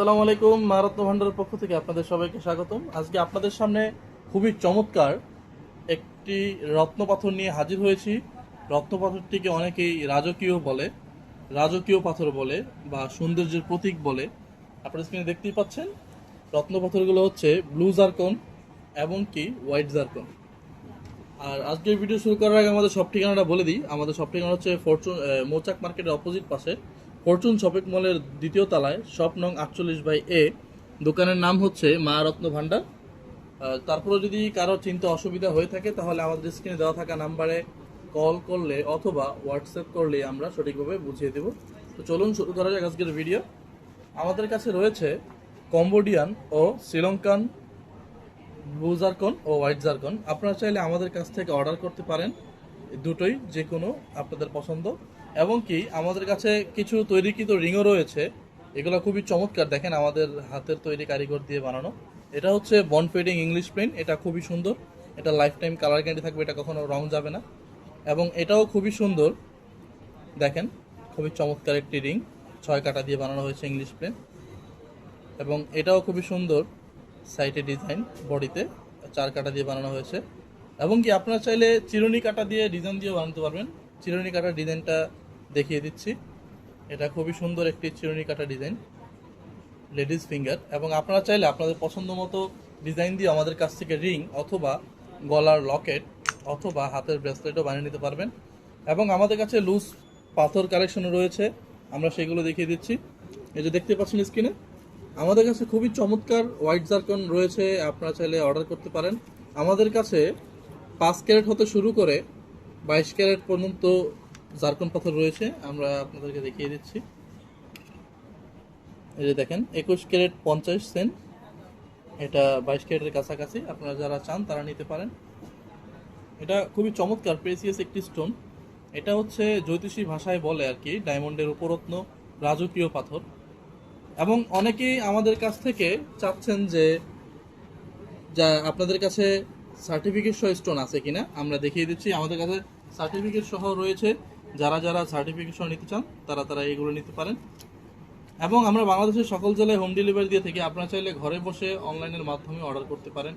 আসসালামু আলাইকুম। মা রত্ন ভান্ডারের পক্ষ থেকে আপনাদের সবাইকে স্বাগতম। আজকে আপনাদের সামনে খুবই চমৎকার একটি রত্ন পাথর নিয়ে হাজির হয়েছি। রত্ন পাথরটিকে অনেকেই রাজকীয় বলে, রাজকীয় পাথর বলে বা সৌন্দর্যের প্রতীক বলে। আপনারা স্ক্রিনে দেখতেই পাচ্ছেন রত্ন পাথরগুলো হচ্ছে ব্লু জারকন এবং কি হোয়াইট জারকন। আর আজকের ভিডিও শুরু করার আগে আমাদের সব ঠিকানাটা বলে দিই। আমাদের সব ঠিকানা হচ্ছে ফরচুন মৌচাক মার্কেটের অপোজিট পাশে ফরচুন শপিং মলের দ্বিতীয় তলায়, শপ নং 48/A। দোকানের নাম হচ্ছে মা রত্ন ভান্ডার। তারপরে যদি কারো চিন্তা অসুবিধা হয়ে থাকে তাহলে আমাদের স্ক্রিনে দেওয়া থাকা নাম্বারে কল করলে অথবা হোয়াটসঅ্যাপ করলে আমরা সঠিকভাবে বুঝিয়ে দেব। তো চলুন শুরু করা যাক আজকের ভিডিও। আমাদের কাছে রয়েছে কম্বোডিয়ান ও শ্রীলঙ্কান ব্লু জারকন ও হোয়াইট জারকন। আপনারা চাইলে আমাদের কাছ থেকে অর্ডার করতে পারেন, দুটোই যে কোনো আপনাদের পছন্দ। এবং কি আমাদের কাছে কিছু তৈরিকৃত রিংও রয়েছে, এগুলো খুবই চমৎকার। দেখেন আমাদের হাতের তৈরি কারিগর দিয়ে বানানো। এটা হচ্ছে বন্ড ফেডিং ইংলিশ পেন, এটা খুবই সুন্দর। এটা লাইফ টাইম কালার গ্যারান্টি থাকবে, এটা কখনো রং যাবে না। এবং এটাও খুবই সুন্দর, দেখেন খুবই চমৎকার একটি রিং, 6 কাটা দিয়ে বানানো হয়েছে ইংলিশ পেন। এবং এটাও খুবই সুন্দর, সাইডে ডিজাইন, বডিতে 4 কাটা দিয়ে বানানো হয়েছে। এবং কি আপনারা চাইলে চিরুনি কাটা দিয়ে ডিজাইন দিয়েও বানাতে পারবেন। চিরুনি কাটার ডিজাইনটা দেখিয়ে দিচ্ছি। এটা খুবই সুন্দর একটি চিরুনি কাটা ডিজাইন, লেডিস ফিঙ্গার। এবং আপনারা চাইলে আপনাদের পছন্দ মতো ডিজাইন দিয়ে আমাদের কাছ থেকে রিং অথবা গলার লকেট অথবা হাতের ব্রেসলেটও বানিয়ে নিতে পারবেন। এবং আমাদের কাছে লুজ পাথর কালেকশনও রয়েছে, আমরা সেগুলো দেখিয়ে দিচ্ছি। এই যে দেখতে পাচ্ছেন স্ক্রিনে, আমাদের কাছে খুবই চমৎকার হোয়াইট জারকন রয়েছে, আপনারা চাইলে অর্ডার করতে পারেন। আমাদের কাছে 5 ক্যারেট হতে শুরু করে 22 ক্যারেট পর্যন্ত জারকন পাথর রয়েছে, আমরা আপনাদেরকে দেখিয়ে দিচ্ছি। এই যে দেখেন 21 ক্যারেট 50 সেন্ট, এটা 22 ক্যারেটের কাছাকাছি। আপনারা যারা চান তারা নিতে পারেন। এটা খুবই চমৎকার প্রেসিয়াস একটি স্টোন। এটা হচ্ছে জ্যোতিষী ভাষায় বলে আর কি ডায়মন্ডের উপরত্ন, রাজকীয় পাথর। এবং অনেকেই আমাদের কাছ থেকে চাচ্ছেন যে আপনাদের কাছে সার্টিফিকেট সহ স্টোন আছে কিনা, আমরা দেখিয়ে দিচ্ছি। আমাদের কাছে সার্টিফিকেট সহ রয়েছে, যারা যারা সার্টিফিকেট সহ নিতে চান তারা তারা এগুলো নিতে পারেন। এবং আমরা বাংলাদেশের সকল জেলায় হোম ডেলিভারি দিয়ে থাকি, আপনারা চাইলে ঘরে বসে অনলাইনের মাধ্যমে অর্ডার করতে পারেন।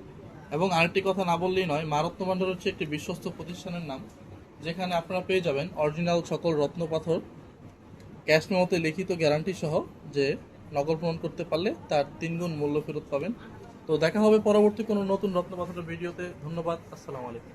এবং আরেকটি কথা না বললেই নয়, মা রত্ন ভান্ডার হচ্ছে একটি বিশ্বস্ত প্রতিষ্ঠানের নাম, যেখানে আপনারা পেয়ে যাবেন অরিজিনাল সকল রত্ন পাথর, ক্যাশ মেমোতে লিখিত গ্যারান্টি সহ, যে নকল প্রমাণ করতে পারলে তার 3 গুণ মূল্য ফেরত পাবেন। তো দেখা হবে পরবর্তী কোনো নতুন রত্ন পাথরের ভিডিওতে। ধন্যবাদ, আসসালামু আলাইকুম।